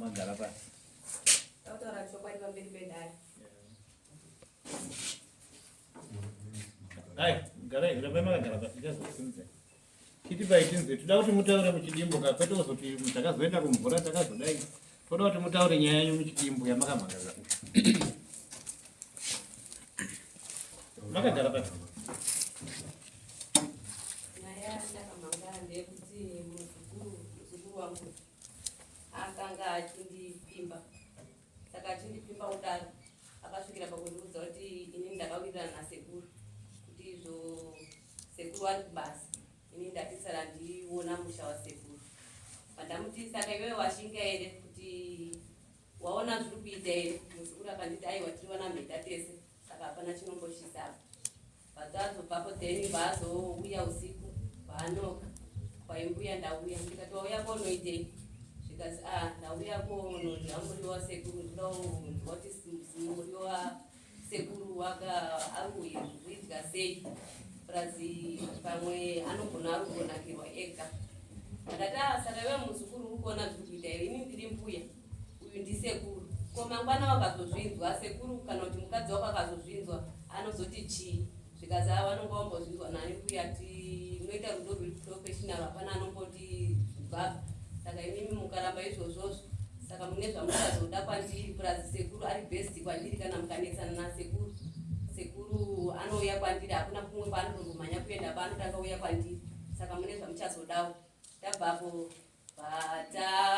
magara pasi. Tautaura chokwadi pamberi pedare. Hai, garai, urabe magara pasi chazosunze. Kiti baitinze, toda kuti mutaure muchidimbo kapete kuzoti mutakazoenda kumvura takazodai. Toda kuti mutaure nyaya yenyu muchidimbo yamakamangara. Makagara pasi. Nyaya ndakamangara ndeyekuti muzukuru wangu akanga achindipimba. Saka achindipimba utano akasvikira pakundiudza kuti ini ndakawirirana nasekuru kuti izvo sekuru ari kubasa ini ndatisara ndiona musha wasekuru. Pandamuti saka iwewe washinga here kuti waona zviri kuita here. Muzukuru akanditi aiwa tiriwana mheta tese saka hapana chinomboshisapa. Vadzazobvapo then vazouya usiku vaanoka kwaimbuya ndauya ndikati wauya konoitei zvikazi ndauya konodya muriwo wasekuru ndoda kunzwa kuti muriwo wasekuru arikuidya sei purazi pamwe anogona arikunakirwa ega. Ndati saka iwe muzukuru uri kuona zviri kuita here ini ndiri mbuya uyu ndisekuru ko mangwana wakazozvinzwa sekuru kana kuti mukadzi wako akazozvinzwa anozoti chii zvikazi vanonga vambozvinzwa nani mbuya tinoita rudo rweprofessional hapana anomboti bvabva. Saka inimi mukaramba izvozvozvo saka mune zvamuchazoda kwandiri purazi sekuru ari best kwandiri kana mukanetsana nasekuru. Sekuru anouya kwandiri hakuna kumwe kwaanotomhanya kuenda paanotanga uya kwandiri saka mune zvamuchazodawo. Tabvapo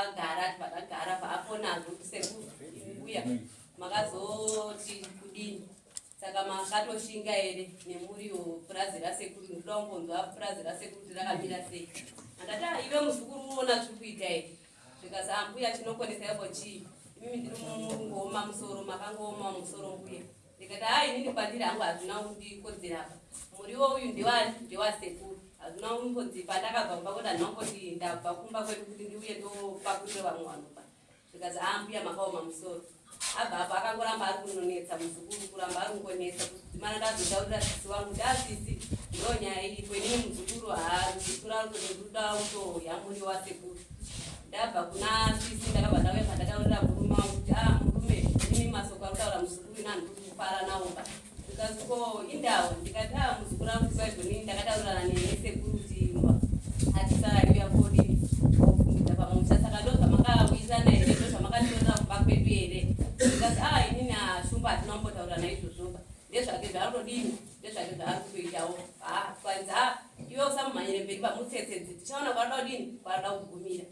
patagara paafonazvo kusekuru mbuya makazoti kudini saka makatoshinga here nemuriwo purazi rasekuru ndoda kumbonzwa purazi rasekuru kuti rakamira sei. Andati iwe muzukuru unoona zviri kuita here zvikazi mbuya chinokonesa ivo chii imimi ndiri mungoma musoro makangoma musoro mbuya. Ndikati inini kwandiri hangu hazvina kundikodzerapa muriwo uyu ndewasekuru hazvina kungodzipa ndakabva kumba kuti handinongoti ndabva kumba kwedu kuti ndiuye ndopakurire vamwe vanobva. Zvikazi mbuya makaoma musoro. Abva akangoramba ari kunonetsa muzukuru kuramba ari kungonetsa kudzimana ndazotaurira sisi wangu ndasisi ndo nyaya iripo inini muzukuru muzukuru ari kunoruda utoya muri wasekuru. Ndabva kuna sisi ndakabva ndauya pandataurira murume wangu kuti murume inini masoko arikutaura muzukuru ina handiri kufara nawoba. Zvikazi ko indau ndikati muzukuru angu saizvonini ndakataurana nesekuru kuti hatisara iuya kodini kofundidza pamusha saka ndo zvamakawirirana here ndo zvamakatorera kubva kwedu here. Ndikati inini shumba hatina kumbotaura naizvozvoba ndezvake zvaarikudini ndezvake zvaari kutoitawo. Kwanzi iwe usamumhanyire mberi pamutsetse tichaona kwaroda kudini kwaroda kugumira.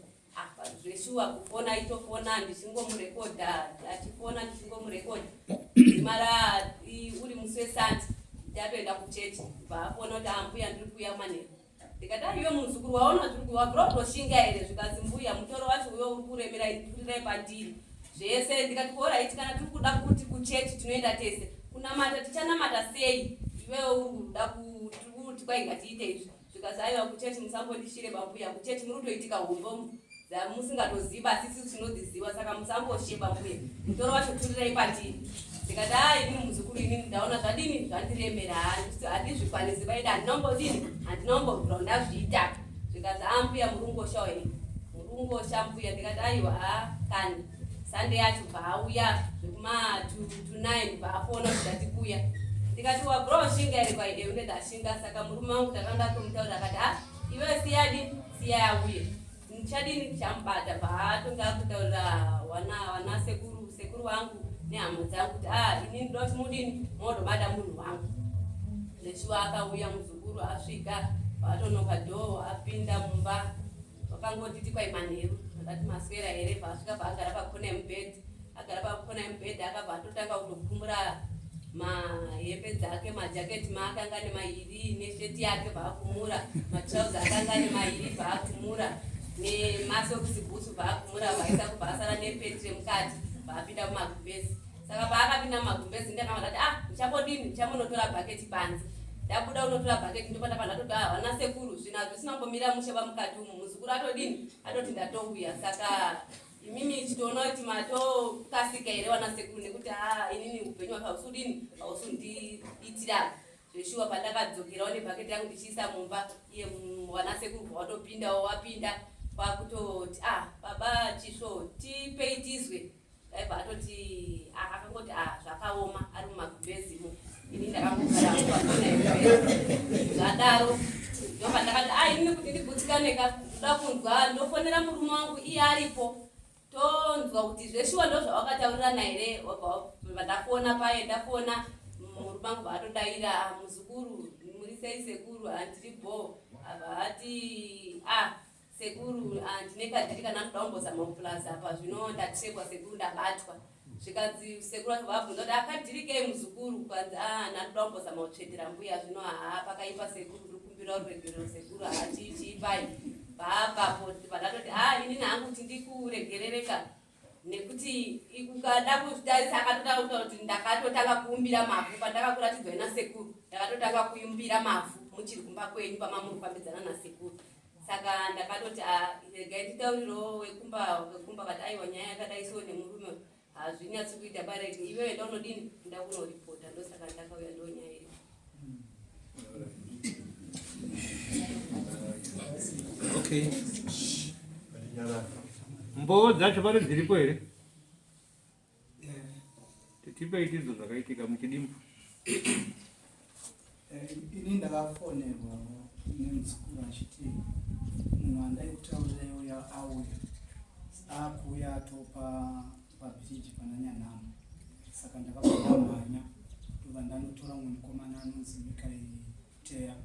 Zveshuwa kufona itofona ndichingomurekodha achifona ndichingomurekodha. Mara uri musi weSunday ndatoenda kuchechi vaafona kuti mbuya ndiri kuuya manheru. Ndikati iwe muzukuru waona zviri wagirotoshinga here zvikazi mbuya mutoro wacho uyo uri kuremera pandiri zvese. Ndikati koraiti kana tiri kuda kuti kuchechi tinoenda tese kunamata tichanamata sei iwewe uri kuda kuti kwai ngatiite izvi. Zvikazi aiwa kuchechi musambondishire bambuya kuchechi muri kutoitika hombo musingatozivi basi sisi tinodziziva saka musambosheba mbuya mutoro wacho turirai pandiri. Ndikati inini muzukuru inini ndaona zvadini zvandiremera handizvikwanisi vaida handinombodini handinombobvira ndazviita. Zvikazi mbuya murungosha here murungosha mbuya. Ndikati aiwa kani Sunday yacho bvaauya zvekuma2 bvaafona kuti ndatikuya. Ndikati wagiroshinga here kwaide une ndashinga. Saka murume wangu ndakanga tomutaura akati iwe siyadini siya yauye ndichadini chamubata paatonga akutaurira wana sekuru wangu nehama dzangu kuti inini ndoti mudini modobata munhu wangu. Zveshuwa akauya muzukuru asvika paatonoka dhoo apinda mumba vakangotiti kwai manheru. Akati maswera here paasvika paagara pakona yemubhedhi agara pakona yemubhedhi akabva atotanga kutokumbura mahembe dzake majaketi maakanga nemairi nesheti yake vaakumura matrauza akanga nemairi vaakumura nemasokisi bhutsu vaakumura vaisa kubva asara nepetire mukati vaapinda mumagumbezi. Saka paakapinda mumagumbezi ndakavati ndichambodini ndichamonotora bhaketi panze. Ndabuda unotora bhaketi ndopata pandatoti wana sekuru zvinazvo zvisinombomira mushe vamukati umu muzukuru atodini atoti ndatouya. Saka imimi chitoona kuti matokasika here wana sekuru nekuti inini upenyu hwaka hausudini hausundiitira. Zveshuwa pandakadzokerawo nebhaketi yangu ndichiisa mumba iye wana sekuru watopindawo wapinda kwakutoti baba chisvo tipei tizwe aibva atoti akangoti zvakaoma ari mumagubhezimo ini ndakangogara zvadaro ndobva ndakati inini kuti ndigutikaneka ndoda kunzwa ndofonera murume wangu iye aripo tonzwa kuti zveshuwa ndo zvawakataurirana here ndafona paye ndafona murume wangu vaatodaira muzukuru muri sei sekuru handiribo avati sekuru ndine kadhiri kana ndodaumboza maupulazi apa zvino ndatisekwa sekuru ndabatwa zvikanzi sekuru vabvunza kuti akadhirikei muzukuru kwanzi nandodaumboza mautsvetera mbuya zvino pakaipa sekuru ndikumbira ruregerero sekuru chiipai baapapo padatoti inini hangu kuti ndikuregerereka nekuti ukada kuzvitarisa akatotaura kuti ndakatotanga kuumbira mavhu pandakakuratidzwa nasekuru ndakatotanga kuumbira mavhu muchiri kumba kwenyu pamamurikufambidzana nasekuru saka ndakatoti regai nditauriro wekumba kati aiwa nyaya yakadai so nemurume hazvinyatsi kuita bareke iwewe ndaunodini nda kunoripota ndosaka ndakauya ndonyaya iri. Okay. Mboo dzacho pari dziripo here tipe itidzo zvakaitika muchidimbu. Ini ndakafonerwa nemuzukuru achiti munhu andai kutaurireyo auya akuuya atopa pabhiriji pananyanhamo saka ndakabamhanya ndobva ndanotora mumwe mukomana anonzi Mikaeri Teya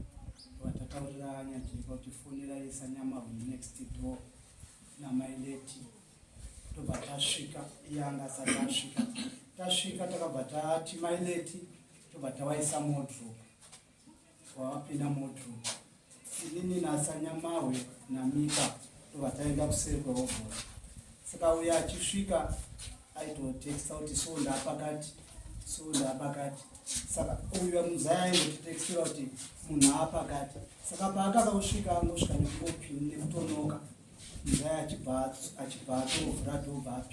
ndobva tataurira nyajeka kuti fonera isa nyama next door namaileti ndobva tasvika iye anga asati tasvika takabva tati maileti ndobva tawaisa modropu wapinda modroom inini nasanyamawe namika ndobva taenda kuseri kwehovhoro saka uya achisvika aitoteksta kuti sonda apakati saka uyo muzaya aingotitekstira kuti munhu apakati saka paakava kusvika angosvika nekupini nekutonoka muzaya achibva atovhura ndobva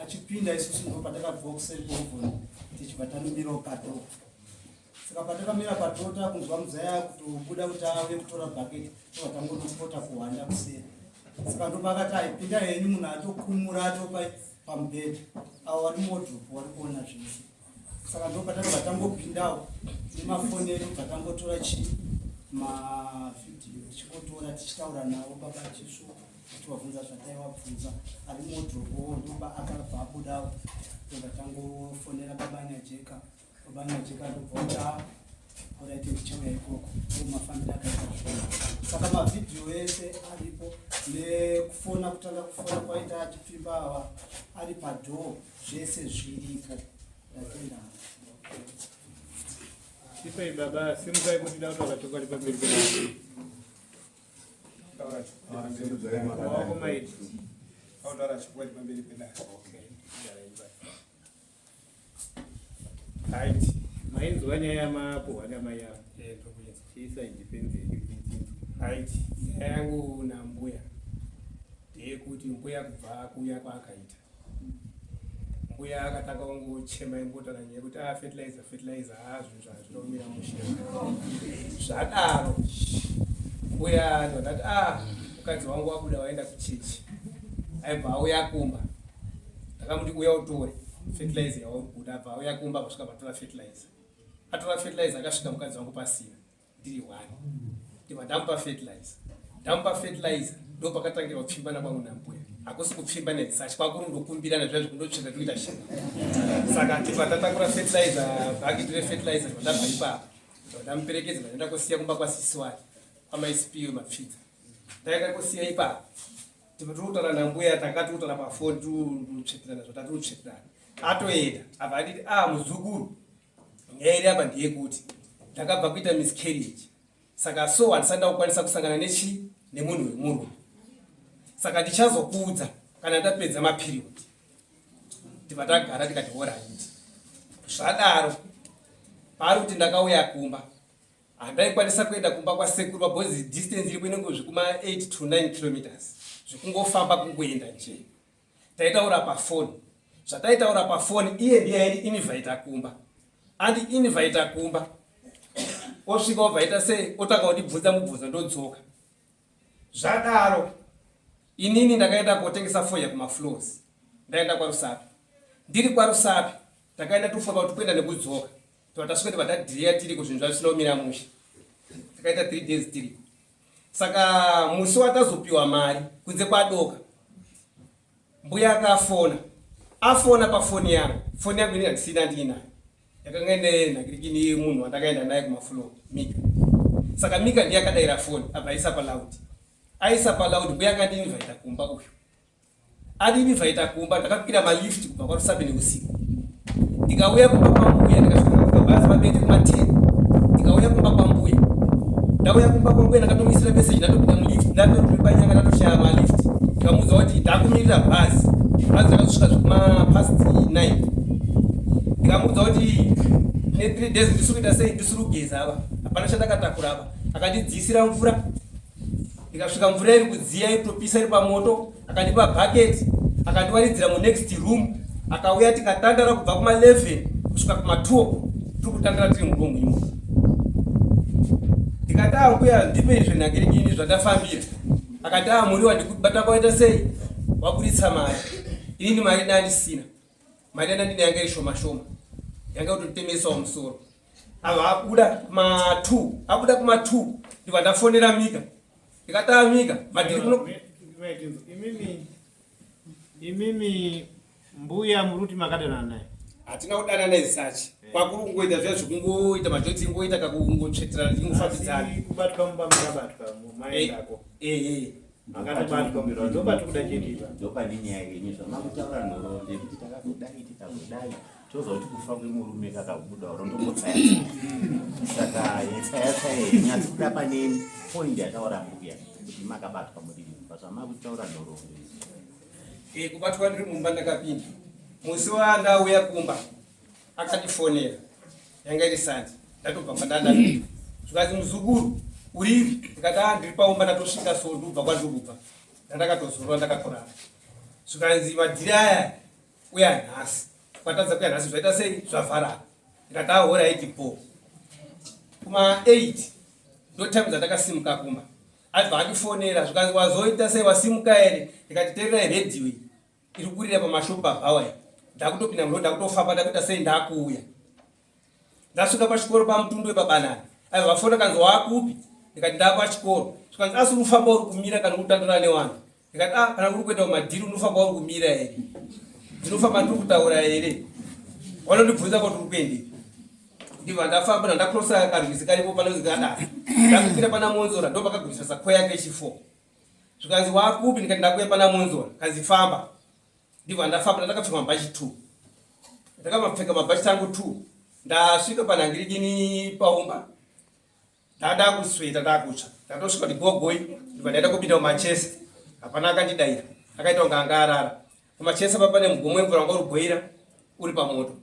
achipinda isusu ndo patakabva kuseri kwehovhoro tichibva tanomirawo padoo saka patakamira padoo takunzwa muzaya kutobuda kuti ave kutora bhaketi tovatangonopota kuhwanda kuseri saka ndopakati aipinda henyu munhu atokumura atopa pamubhedha avo vari modropu vari kuona zvese saka ndopatakabva tangopindawo nemafoni edu bva tangotora mavhidhiyo tichikotora tichitaura navo baba chisvo tichivabvunza zvataivabvunza ari modropu ndoba akabva abudawo ndobva tangofonera baba Nyajeka ndobva kuti oraiti ndichauya ikoko mafambiro akaita zvona saka mavhidhiyo ese aripo nekufona kutanga kufona kwaita achipfimba ava ari padhoo zvese zviripo ndatenda. Tipei baba simukai kuti dauta vakachokari pamberi penawakomaiti autaura chikwadi pamberi pedare. Haiti mainzwa nyaya yamapohwa namai yavo chiisa independent haiti nyaya yangu nambuya ndeyekuti mbuya kubva kuuya kwaakaita mbuya akatanga kungochema imbotana nyaya yekuti fertilizer zvinhu zvazvinomira mushe zvadaro mbuya ndakati mukadzi wangu wabuda waenda kuchechi aibva auya kumba ndakamuti uya utore fertilizer yawabuda abva auya kumba kusvika patora fertilizer akasvika mukadzi wangu pasina ndiri 1 ndibva ndamupa fertilizer ndo pakatangira kupfimbana kwangu nambuya hakusi kupfimba neresearch kwakurundokumbirana zvazvo kundotsveta toita shina saka tibva tatakura fertilizer bhakiti refertilizer ndabva ipapo ndamuperekedza ndaenda kusiya kumba kwasisi wake kwamaisipiwe mapfidza ndaenda kusiya ipapo tibva tirikutaura nambuya takatiutana pafoni tirutsveterana zvatatirutsveterana atoenda abva anditi muzukuru nyaya iri apa ndeyekuti ndakabva kuita miscarriage saka so handisanda kukwanisa kusangana nemunhu wemurume saka ndichazokuudza kana ndapedza maperiodi tibva tagara tikati oraiti zvadaro pari kuti ndakauya kumba handaikwanisa kuenda kumba kwasekuru pabhozi distance iri kuinenge zvikuma 8 to 9 kilometers zvikungofamba kungoenda nje taitaura pafoni zvataitaura pafoni iye ndiye aindi invite kumba andi invite kumba osvika obva aita sei otanga kundibvunza mubvunzo ndodzoka zvadaro inini ndakaenda kotengesa foya kumafloors, ndaenda kwa Rusapi. Ndiri kwa Rusapi takaenda tufoka kuti kuenda nekudzoka tasvika tibadhadhiya tiri kuzvinhu zvatisinaumira musha, takaita 3 days tiri. Saka musi watazopiwa mari kunze kwadoka, mbuya akafona, afona pafoni yangu, foni yangu inini handisina ndiinayo, yakanga ine nhakirikini munhu wandakaenda naye kumafloor, Mika. Saka Mika ndiye akadayira foni abva aisa palaudi, aisa palaudi, mbuya akandinivhaita kumba uyu, adinivhaita kumba, ndakakwira malifti kubva kwaRusapi neusiku. Ndikauya kumba kwambuya ndikasvika kubhazi pabeti kumateni, ndikauya kumba kwambuya, ndauya kumba kwambuya ndakatomisira meseji, ndatopinda mulifti, ndatoripanyanga ndatoshaya malifti, ndikamuudza kuti ndakumirira bhazi rakazosvika zvekuma past 9. Ndikamuudza kuti ne 3 days ndisiri kuita sei, ndisiri kugeza apa, hapana chandakatakura apa. Akandidzisira mvura, ndikasvika mvura iri kudziya itopisa iri pamoto, akandipa bhaketi, akandiwaridzira mu next room, akauya tikatandara kubva kuma 11 kusvika kuma 12 tiri kutandara tiri muromu imo. Ndikati mbuya ndipe izvo nhakirikini zvandafambira. Akati muri wandikubata kwaita sei, waburitsa mari. Inini mari ndandisina, mari yandandine yanga iri shoma shoma, yanga kutotemesawo musoro. Ava abuda kuma 2 ndibva ndafonera Mika, ndikati Mika madhiri kuno imimi mbuya muruti makadana naye. Hatina kudana naye sachi. Kwakuru kungoita zviya zvokungoita majoti ngoita kakungotsvetera tingofambidzana. Kubatwa mumba makabatwa maendako. Makatobatwa ndobati kuda chetipa. Ndopani nyaya yenyu zvamakutaura nhoroondo yekuti takakudai tikakudai tozoti kufa kwemurume kakabuda rondomotsaya. Saka yetsaya nyatsi kuda pane point yataura mbuya kuti makabatwa muri mumba zvamakutaura nhoroondo. Kubatwa ndiri mumba ndakapinda. Musi wandauya kumba akandifonera, yanga iri sandi, ndatobva kwandandapinda. Zvikati muzukuru uripi, ndikati ndiri paumba ndatosvika so ndobva kwandobva, ndandakatozorora ndakakorara. Zvikanzi madhiri aya uya nhasi, kwatadza kuya nhasi zvaita sei zvavharaka. Ndikati alright po. Kuma 8 ndo time dzandakasimuka kumba. Abva andifonera zvikanzi wazoita sei, wasimuka ere? Ndikati teererai redhiyo iyi iri kurira pamashopa bhawa. Ndakutopinda muroad ndakutofamba ndakuita sei ndakuuya. Ndasvika pachikoro pamutundo wepabanana. Aiva vafona kanzi wakupi? Ndikati ndapachikoro. Zvikanzi asi unofamba uri kumira kana kutandara nevanhu. Ndikati kana uri kuenda kumadhiri unofamba uri kumira ere? Ndinofamba ndiri kutaura ere? Vanondibvunza kuti uri kuendepi? Ndibva ndafamba ndakrosa karwizi karipo panonzi kadada. Ndakwira pana Monzora ndo pakagumisa sakwe yake chifo. Zvikanzi wakupi? Ndikati ndakuya pana Monzora. Kanzi famba. Ndibva ndafamba ndakapfeka mabhachi 2. Ndakamapfeka mabhachi tangu 2. Ndasvika panhangirikini paumba. Ndada kusweta ndakutsva. Ndatosvika kuti gogoi. Ndibva ndaenda kupinda mumachesa. Hapana akandidaira. Akaita kunge anga arara. Mumachesa papa pane mugomo wemvura wanga uri bhoira uri pamoto.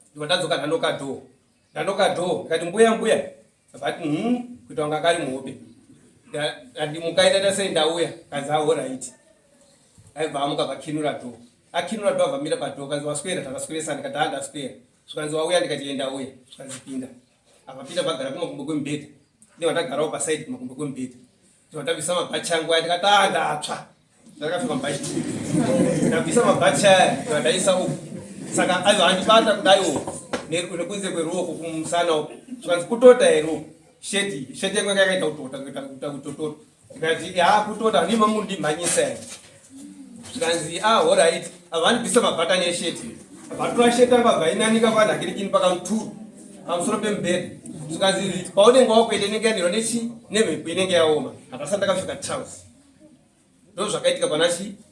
Ndibva ndadzoka ndandoka dhoo. Ndikati mbuya. Akati kuita kunge akari muhope. Ndimukaita ndasei ndauya. Kanzi alright. Aibva amuka vakinura dhoo. Akinura dhoo avamira padhoo. Kanzi waswera, takasweresana. Ndikati ndaswera. Zvikanzi wauya, ndikati enda uya. Zvikanzi pinda. Akapinda pagara kumakumbo kwemubhedha. Ndibva ndagarawo pasaidi kumakumbo kwemubhedha. Ndibva ndabvisa mabhachi angu aya. Ndikati ndatsva. Ndakapfeka mabhachi. Ndabvisa mabhachi aya. Ndibva ndaisa uku. Saka aibva andibata kudaiwo nekunze kweruoko kumusana uku. Zvikanzi kutota ere sheti yangu yakaita kutota kutotota. Ndikati kutota ndima mundimhanyisa ere. Zvikanzi alright. Avandibvisa mabhatani esheti. Vatora sheti anga vainanika panhakirikini pakamuturu pamusoro pemubhedha. Zvikanzi paunenge wakuita inenge yandirwa nemhepo inenge yaoma. Hapasati ndakapfeka trouser. Ndo zvakaitika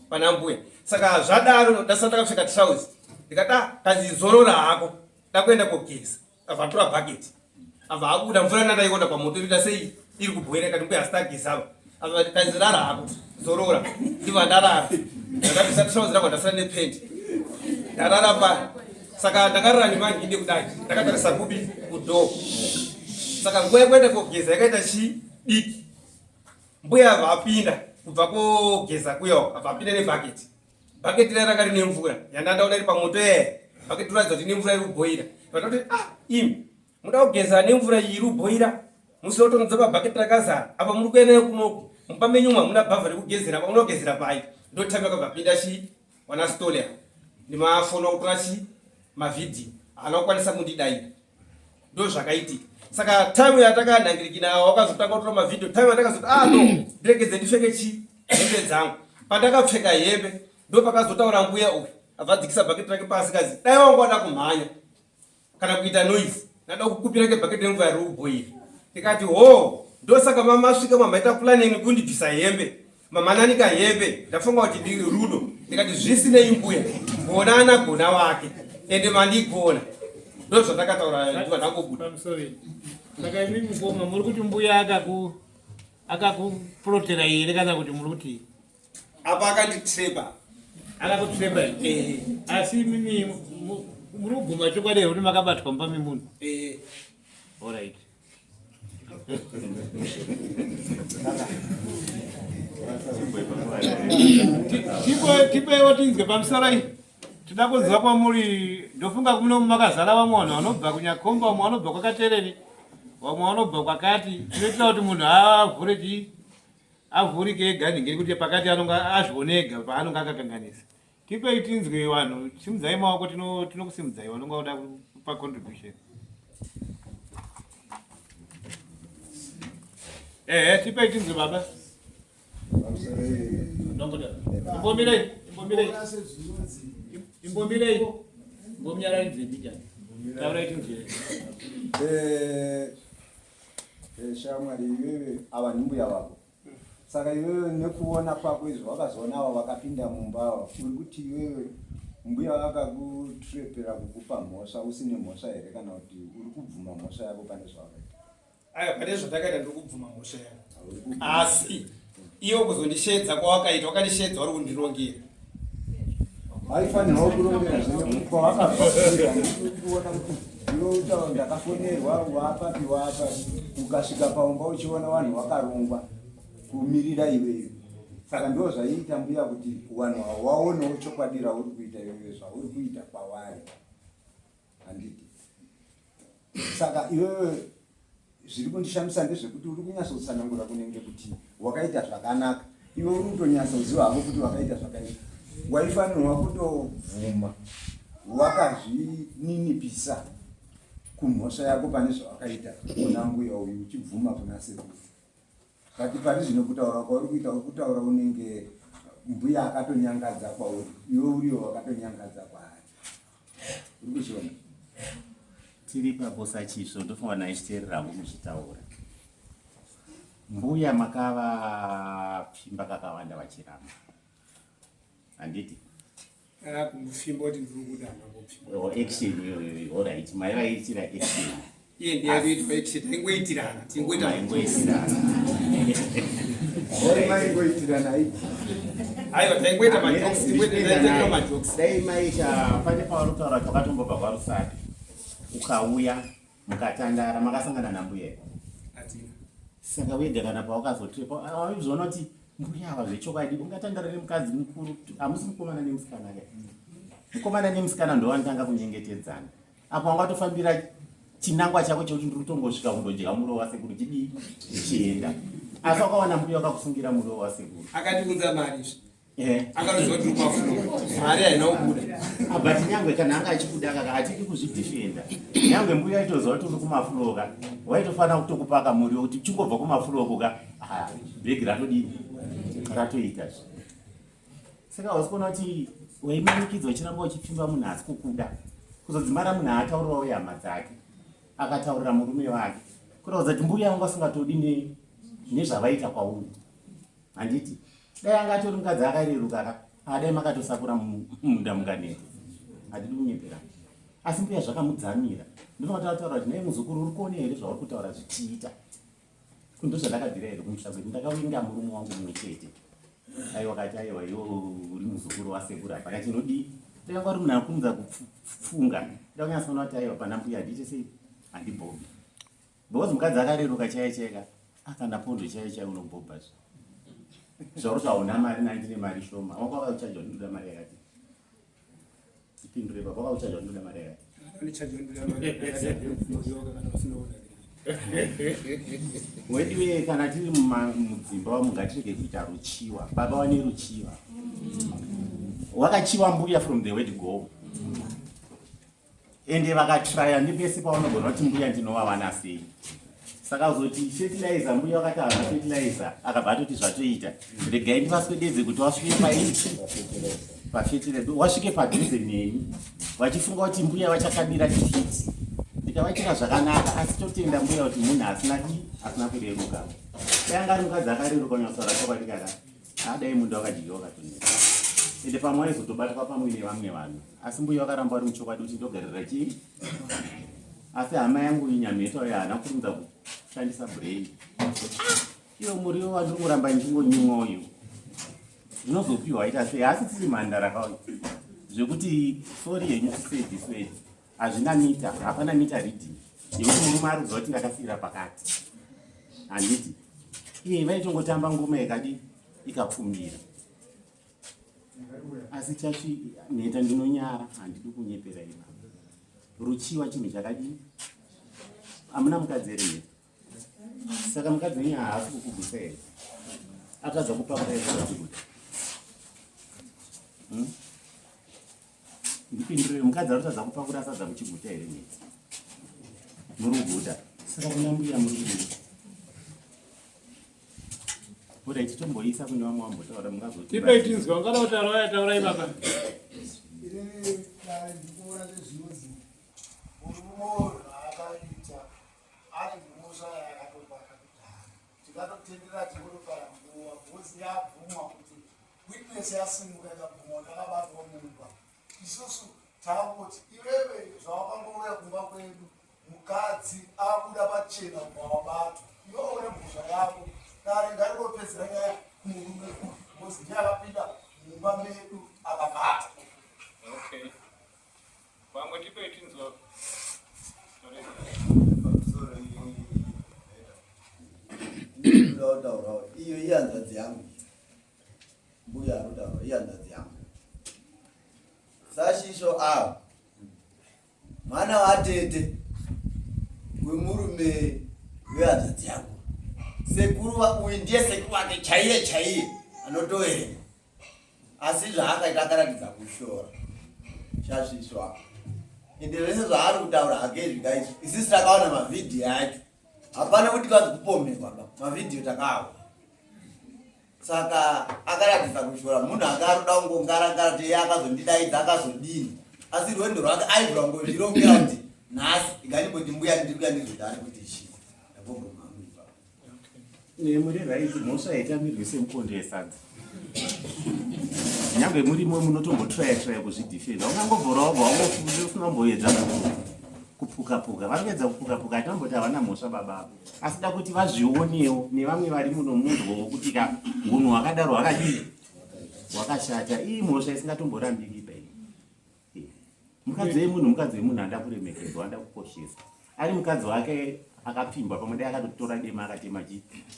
pana mbuya. Saka zvadaro ndasati ndakapfeka trouser. Ndikati kanzi zorora hako. Ndakuenda kogeza. Abva atora bhaketi. Abva abuda mvura ndandaiona pamoto inoita sei iri kubhoira. Kati mbuya asitagezava. Abva kanzi rara hako. Zorora. Ndibva ndarara. Ndakabvisa trouser rangu ndasara nependi. Ndarara pa. Saka ndakarara nemanginde kudai. Ndakatarisa kubi kudhoo. Saka nguva yekuenda kogeza yakaita diki. Mbuya abva apinda kubva kogeza kuyawo. Abva apinda nebhaketi. Bhaketi ranga rine mvura. Yandandaona iri pamoto ere. Bhaketi ratidza kuti ine mvura iri kubhoira. Ndakati imi muda kugeza nemvura iri kubhoira. Musi wotonodza pabhaketi rakazara. Apa muri kuenda kunoku. mumba menyu mwamuna bhavha rekugezera paunogezera pai ndotamika kubvapinda chi wana storia nemafoni okutora chi mavhidhiyo anokwanisa mundidaira ndo zvakaitika. Saka time yatakanhangirikina wakazotanga kutora mavhidhiyo time yatakazoti no ndiregedze ndipfeke chi hembe dzangu pandakapfeka hembe ndo pakazotaura mbuya uyu abvadzikisa bhaketi rake pasi kazi dai wangu wada kumhanya kana kuita noise nada kukupira ngebhaketi remvura yari kubhoira. Ndikati ndosaka mamasvika mamaita planning kundibvisa hembe mamananika hembe ndafunga kuti ndiri rudo. Ndikati zvisinei mbuya gona gona wake ende mandigona ndo zvatakataura ndiva ndangobuda. Saka imi mukoma muri kuti mbuya akakuprotera here kana kuti muri kuti apa akanditreba akakutreba asi mimi muri kuguma chokwadi kuti makabatwa mumba memunhu. Alright. Tipewo tinzwe pamusoro iyi tida kuziva kwamuri. Ndofunga kuno makazara vamwe vanhu vanobva kunyakomba vamwe vanobva kwakatereri vamwe vanobva kwakati tinoitira kuti munhu avhurike ega ningeri kuti pakati anonga azvione ega paanonga akakanganisa. Tipei tinzwe vanhu simudzai maoko tinokusimudzai vanonga kuda kupa contribution. Tipei tinzwe baba. Imbombilei ngomnyararidze mbijana taura itinzwe. Shamwari iwewe ava nimbuya wako. Saka iwewe nekuona kwako izvo wakazoona ava vakapinda mumba uri kuti iwewe mbuya vakakutrepera kukupa mhosva usine mhosva here kana kuti uri kubvuma mhosva yako pane zvawakaita? Pane zvatakaita ndiri kubvuma mhosva yako asi iwo kuzondishedza kwawakaita wakandishedza uri kundirongera. Haifanirwa kurongera zvino kwawakabvira kuona kuti iwe ndakafonerwa wapapi ukasvika paumba uchiona vanhu vakarongwa kumirira iwewe. Saka ndo zvaiita mbuya kuti vanhu havo vaonewo chokwadi rauri kuita iwewe zvauri kuita kwavari handiti. Saka iwewe zviri kundishamisa ndezvekuti uri kunyatsotsanangura kunenge kuti wakaita zvakanaka. Iwe uri kutonyatsoziva hako kuti wakaita zvakanaka. Waifanirwa kutovhuma wakazvininipisa kumhosva yako pane zvawakaita kuna mbuya uyu uchibvuma kuna sekuru. Kati pari zvino kutaura kwauri kuita uri kutaura unenge mbuya akatonyangadza kwauri iwe uriwo wakatonyangadza kwaari. Uri kuchiona tiri pabosa chisvo ndofunga naishiteererangu muchitaura mbuya makava pfimba kakawanda vachiramba handiti kumufimba kuti ndiri kuda action iyoyo alright mai vaiitira action iye ndiyakuitwa action taingoitirana tingoitirana maingoitirana aiwa taingoita majokes dai maita pane pauri kutaura twakatombobva kwarusati ukauya mukatandara makasangana nambuya saka wega kana pawakazotepa aizviona kuti mbuya ava zvechokwadi ungatandara nemukadzi mukuru hamusi mukomana nemusikana ke mukomana nemusikana ndowanotanga kunyengetedzana apo wangatofambira chinangwa chako chekuti ndiri kutongosvika kundodya muro wasekuru chidii chienda asi wakawana mbuya wakakusungira muro wasekuru akatiunza mari akanoziva kuti kumafuno mari haina kubuda but nyangwe kana anga achikuda kaka hatidi kuzvidhifenda nyangwe mbuya aitoziva kuti uri kumafuroka waitofanira kutokupaka muri wekuti chingobva kumafurokoka bhegi ratodii ratoitazve. Saka wasikuona kuti waimanikidzwa uchiramba uchipfimba munhu asi kukuda kuzodzimara munhu ataurirawo hama dzake akataurira murume wake kurauza kuti mbuya wanga asingatodi nezvavaita kwauri handiti dai anga atori mukadzi akareruka dai makatosakura munda munganeti hatidi kunyepera asi mbuya zvakamudzamira ndinofanira kutaura kuti nai muzukuru uri kuona here zvauri kutaura zvichiita kundo zvandakabvira here kumusha kuti ndakawinga murume wangu mumwe chete aiwa kati aiwa iwo uri muzukuru wasekuru apana chinodii ndakanga uri munhu akunza kupfunga ndakunyatsoona kuti aiwa pana mbuya handiti sei handibhombi because mukadzi akareruka chaiye cheka akana pondo chaiye chaiye unobhobhazve zvauri zvauna mari nandine mari shoma wakauchajwa ndinoda mari yakati ipindure baba wakauchajwa ndinoda mari yakati Wediwe kana tiri mudzimba wamo ngatirege kuita ruchiwa. Baba wane ruchiwa. Wakachiwa mbuya from the word go. Ende vakatraya ndipese paunogona kuti mbuya ndinovawana sei. Saka uzoti fertilizer mbuya wakati havana fertilizer akabva atoti zvatoita. Regai ndivaswededze kuti wasvike paiti. Pafertilizer wasvike padhuze neni. Vachifunga kuti mbuya vachakabira tifiti. Ndikavaitira zvakanaka asi totenda mbuya kuti munhu asina kureruka. Dai angari mukadzi akareruka unyatsotaura chokwadi kaka. Dai munhu wakadyiwa wakatoneka. Ende pamwe aizotobatwa pamwe nevamwe vanhu. Asi mbuya wakaramba ari muchokwadi kuti ndogarira chii. Asi hama yangu inyameta uyo haana kurumidza kushandisa brain. Iyo muriwo wandiri kuramba ndichingonyimwa uyu. Zvinozopiwa waita sei asi tiri mhandara kauya. Zvekuti sori henyu tiswedhi. Hazvina mita, hapana mita reading. Yekuti murume ari kuziva kuti ndakasiyira pakati. Handiti. Iye vaichongotamba ngoma yakadi ikapfumbira. Asi chachi neta ndinonyara handidi kunyepera iva. Ruchiwa chinhu chakadii? Hamuna mukadzi here. Saka mukadzi wenyu haasi kukubvisa here. Atadza kupakura kuti ndipindurire mukadzi arikutadza kupakura asadza muchiguta here neti. Muri kuguta. Saka kuna mbuya muri kuguta. Kuti titomboisa kune vamwe vambotaura mungazoti. Tipe tinzwa ungada kutaura wayataurai baba. Ndikuona zvezvinozi murume akaita ari mhosva yakatobata kudhara. Tikatotendera tikotopara nguva bhozi yabvumwa kuti witness yasimuka ikabvumwa takabatwa mumba. Isusu takoti iwewe zvawakangouya kumba kwedu mukadzi akuda pachena kubva wabatwa. Iwe une mhosva yako. Kare ngarikopedzera nyaya kumurume bhozi yakapinda mumba medu akabata. Okay. Vamwe tipe tinzwa. Iyo iyanzadzi yangu. Mbuya anotaura iyanzadzi yangu. Sashisho avo. Mwana watete wemurume wehanzadzi yangu. Sekuru uyu ndiye sekuru wake chaiye anotoverenga. Asi zvaakaita akaratidza kushora. Shashisho ende zvese zvaari kutaura hake zvingaizvi isisi takaona mavhidhiyo acho. Hapana kuti kazi kupomerwa mavhidhiyo takaona. Saka akaratidza kushora munhu akaroda kungongara kuti akazondidaidza akazodini. Asi rwendo rwake aibva ngozvirongera kuti nhasi inganimboti mbuya ndiri kuya ndizodari kuti chii. Muri right mhosva yaitamirwe semukondo yesadza. Nyangwe murimo munotombotraya kuzvidhifenda. Ungangobvora wabva usina mboedza kupuka-puka. Varikuedza kupuka-puka atamboti havana mhosva baba. Asi da kuti vazvionewo nevamwe vari muno munhu wokuti hunhu hwakadaro hwakadii hwakashata. Iyi mhosva isingatomborambiki pai. Mukadzi wemunhu handa kuremekedzwa, handa kukoshesa. Ari mukadzi wake akapfimbwa pamwe dai akatotora dema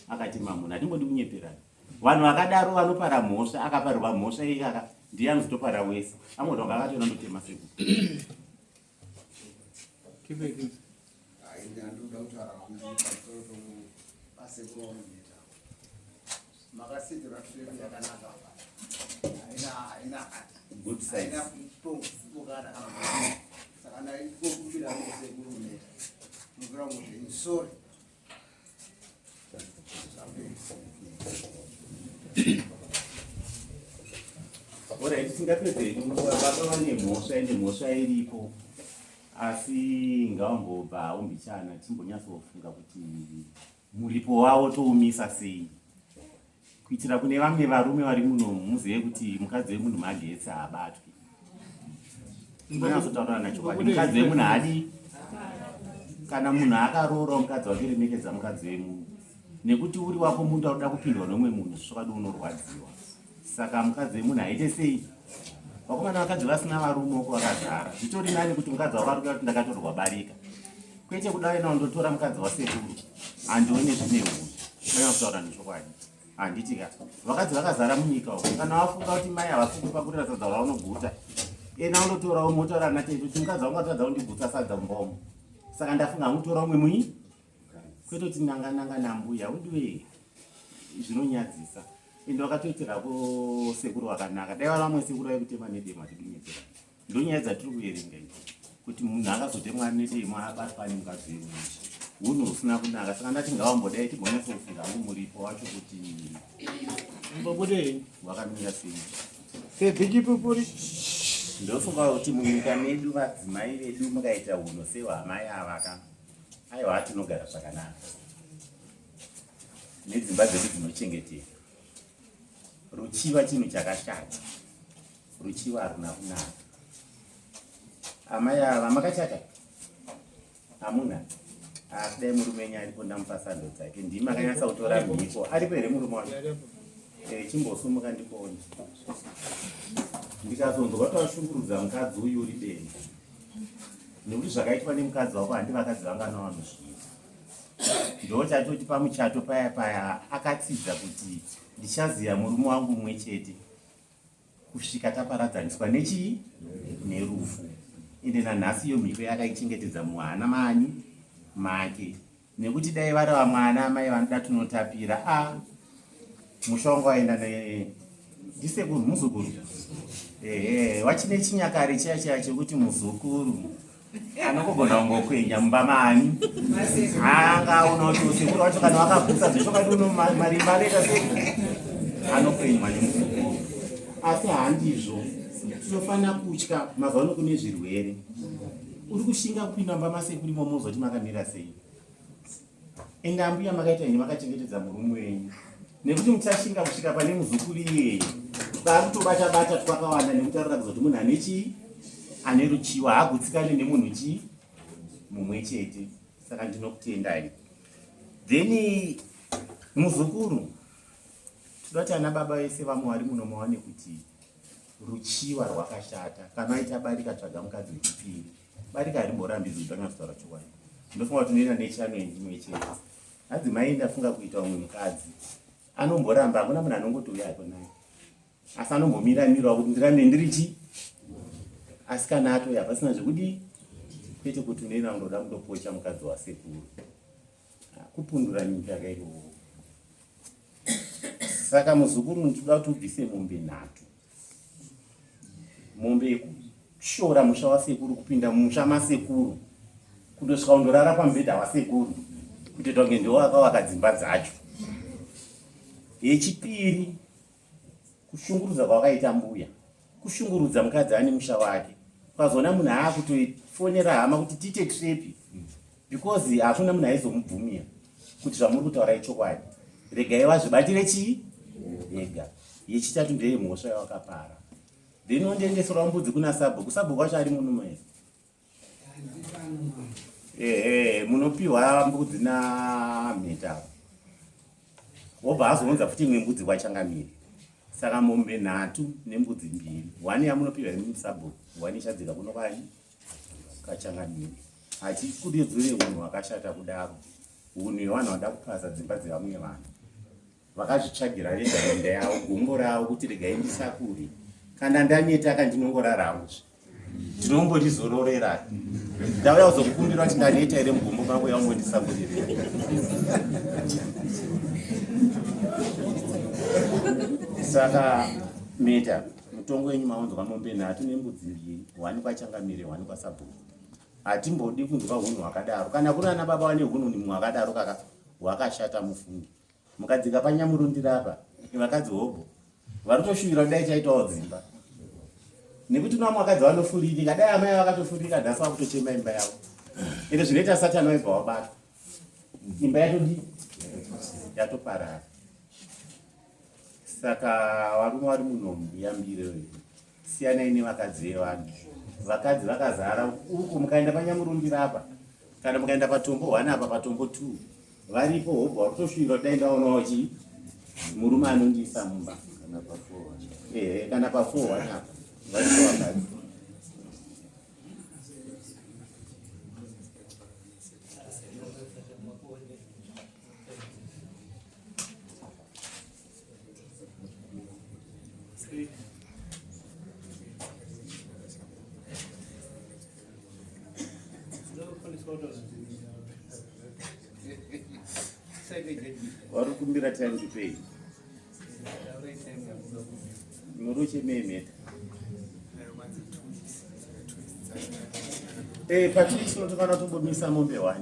akatema munhu. Hatimbodi kunyeperana. Vanhu vakadaro vanopara mhosva, akaparirwa mhosva iyi ndiye anozotopara wese. Amwe kuti akatona ndotema seku. Tipe tinzwa. Ndinoda kutaura pamusoro pasekuru makasidzira trade yakanaka. Haina good size. Saka ndaikumbira sekuru neta. Mukura kuti sorry. Ora tisingapedze baba vane mhosva ende mhosva iripo. Asi ngavambobva umbichana timbonyatsofunga kuti muripo wavo toumisa sei. Kuitira kune vamwe varume vari muno muzive kuti mukadzi wemunhu magetsi haabatwi. Ndonyatsotaura nachokwadi mukadzi wemunhu haadi. Kana munhu akaroora mukadzi wake remekedza mukadzi wemunhu. Nekuti uri wako munhu anoda kupindwa nomwe munhu zvakadi unorwadziwa. Saka mukadzi wemunhu haite sei. Vakomana vakadzi vasina varume uko vakazara. Zvitori nani kuti mukadzi wako ari kuti ndakatorwa barika. Kwete kudai naundotora mukadzi wasekuru. Handione zvine hunhu. Ndonyatsotaura nechokwadi. Handiti ka. Vakadzi vakazara munyika uko. Kana wafunga kuti mai havafungi pakurira sadza raunoguta. Ena undotorawo motaura natete kuti mukadzi wangu atadza kundigutsa sadza mbomo. Saka ndafunga amutora umwe munyi. kwete kuti nanga nambuya udiwe zvinonyadzisa ende wakatoitirapo sekuru wakanaka dai vamwe sekuru aikutema nedema tidunyedzera ndonyaya dzatiri kuerenga kuti munhu akazotemwa nedema abatwa nemukadzi wemushi hunhu husina kunaka saka ndati ngavambodai tigonyasokufunga hangu muripo wacho kuti mbobudei wakamira sei sebhijipupuri ndofunga kuti munyika medu vadzimai vedu mukaita hunhu sehwamai avaka aiwa tinogara zvakanaka nedzimba dzedu dzinochengeteka ruchiva chinhu chakashata ruchiva haruna kunaka amai ava makachata hamuna asi dai murume wenyu aripo ndamupasando dzake ndimi akanyatsa kutora mhiko aripo here murume wacho chimbosumuka ndikuona ndikazonzwa tawashungurudza mukadzi uyu uri beni nekuti zvakaitwa nemukadzi wako handi vakadzi vangana vanozviita ndo chatoti pamuchato paya paya akatsidza kuti ndichaziya murume wangu mumwe chete kusvika taparadzaniswa nechii nerufu ende nanhasi iyo mhiko yakaichengetedza muhana manyi make nekuti dai vari vamwana mai vanoda tunotapira musha wangu waenda ndisekuru muzukuru wachine chinyakare chiya chiya chekuti muzukuru anokogona kungokwenya mumba mani angaona kuti usekuru wacho kana wakabvusa zveshokati uno marimba anoita sei anokwenywa nemuzukuru asi handizvo tinofanira kutya mazuva ano kune zvirwere uri kushinga kupinda mumba masekuru momuzoti makamira sei ende ambuya makaita ini makachengetedza murume wenyu nekuti muchashinga kusvika pane muzukuru iyeye vakutobata-bata twakawanda nekuti arikuratidza kuti munhu ane chii ane ruchiwa haagutsikane nemunhu chii mumwe chete saka ndinokutendai then muzukuru toda kuti ana baba vese vamwari muno mawane kuti ruchiwa rwakashata kana aita barika tsvaga mukadzi wechipiri barika harimborambidzwi ndanyatsotaura chokwadi ndofunga kuti unoenda nechano endimwe chete adzimai ndafunga kuita umwe mukadzi anomboramba hakuna munhu anongotouya ako naye asi anombomira kuti ndirambe ndiri chi asi kana atoya pasina zvekudi kwete kuti unoenda undoda kundopocha mukadzi wasekuru kupundura nyika yakairowo saka muzukuru ndinoda kuti ubvise mombe nhatu mombe yekushora musha wasekuru kupinda musha masekuru kundosvika undorara pamubhedha wasekuru kuti tonge ndiwo akavaka dzimba dzacho yechipiri kushungurudza kwakaita mbuya kushungurudza mukadzi ane musha wake ukazoona munhu aakutofonera hama kuti tiite trepi because hakuna munhu aizomubvumira kuti zvamuri kutaura ichokwadi regai vazvibatire chii ega yechitatu ndeyemhosva yawakapara then ondendeserwa mbudzi kuna sabhuku sabhuku wacho ari munume munopiwa mbudzi namheta wobva azonza futi imwe mbudzi kwachangamiri saka mombe nhatu nembudzi mbiri wani yamunopiwa nemusabhuku wani ichadzika kuno kanyi kachangamiri hachikudzure unhu hwakashata kudaro unhu hwevanhu vanoda kupasa dzimba dzevamwe vanhu vakazvitsvagira rendaenda yavo gumbo ravo kuti regai ndisakure kana ndaneta kandinongoraramo ndinombondizororera ndauya kuzokukumbira kuti ndaneta here mugumbo mangu yaungondisakurire saka meta mutongo wenyu maunzwa mombe nhatu nembudzi mbiri wani kwachangamire wani kwasabhuku hatimbodi kunzwa hunhu hwakadaro kana kuri ana baba vane hunhu nimwe hwakadaro kaka hwakashata mufungi mukadzika panyamurundira apa vakadzi hobho vari kutoshuvira kudai chaitawo dzimba nekuti no vakadzi vanofurika dai amai vakatofurika nhasi vakutochema imba yavo ende zvinoita satani waibva wabatwa imba yatodi yatoparara saka varume vari muno yambire siyanai nevakadzi vevanhu vakadzi vakazara uku mukaenda panyamurundira apa kana mukaenda patombo 1 apa patombo 2 varipo hobho vari kutoshuvira kudai ndaonawo chi murume anondiisa mumba kana pa4 apa varipo vakadzi vari kumbira time to pay muruchememeta patisi unotokana tombomisa mombe 1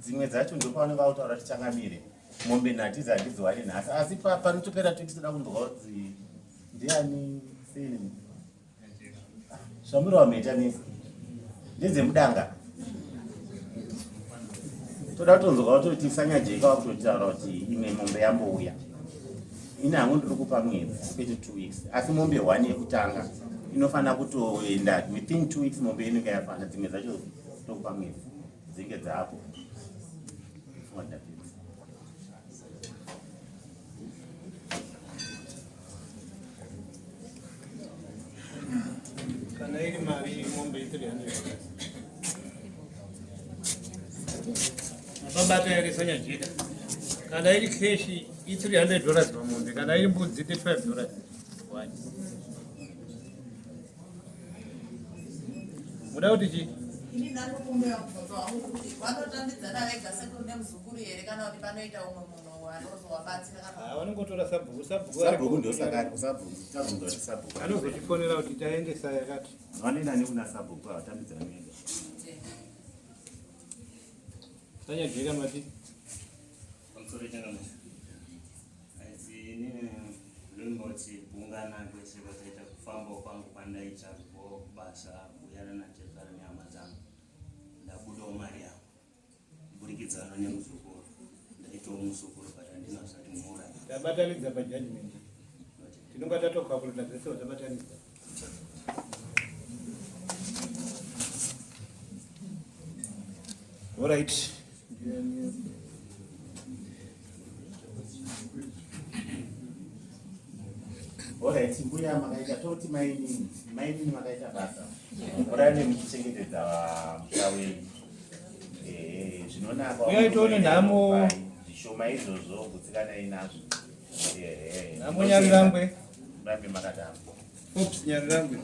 dzimwe dzacho ndopavanenge vautaura tichangamire mombe nhatizi handidziwani nhasi asi panotopera tikisida kunzwa kuti ndiani sei zvamuri wamheta misa ndedzemudanga toda kutonzwa kutoti sanyajeka wakutotaura kuti imwe mombe yambouya ine hamwe ndiri kupa mwedzi kwete 2 weeks asi mombe 1 yekutanga inofanira kutoenda within 2 weeks mombe inenge yafana dzimwe dzacho tokupa mwedzi dzinge dzaapo kana iri mari mombe 300 mabata yake sanyajeka kana iri keshi $300 pamombe kana iri mbudzi $5 muda kuti chi ini ndanokumbira kubvunza wangu kuti vanotambidzana vega sekuru nemuzukuru here kana kuti panoita umwe munhu anozovabatsira kana vanongotora sabhuku ndosakati sabhuku anozotifonera kuti taendesa yakati vanoenda nekuna sabhuku avatambidzana vega sanyajeka mati pamusoro changamusa asi inini ndinoti kuungana kwese kwataita kufamba kwangu kwandaita kubasa kuyana nachezara nehama dzangu ndabudawo mari yangu kuburikidzana nemuzukuru ndaitawo muzukuru but handinasati muura tabatanidza pajudgment tinonga tatokakulita dzese tabatanidza alright alright mbuya makaita toti maini makaita basa murane muchichengetedza musha wenyu zvinonaka uyaitoone nhamo zvishoma izvozvo kutsikanai nazvo nhamo nyarirangwe murambe makatamba nyarirangwe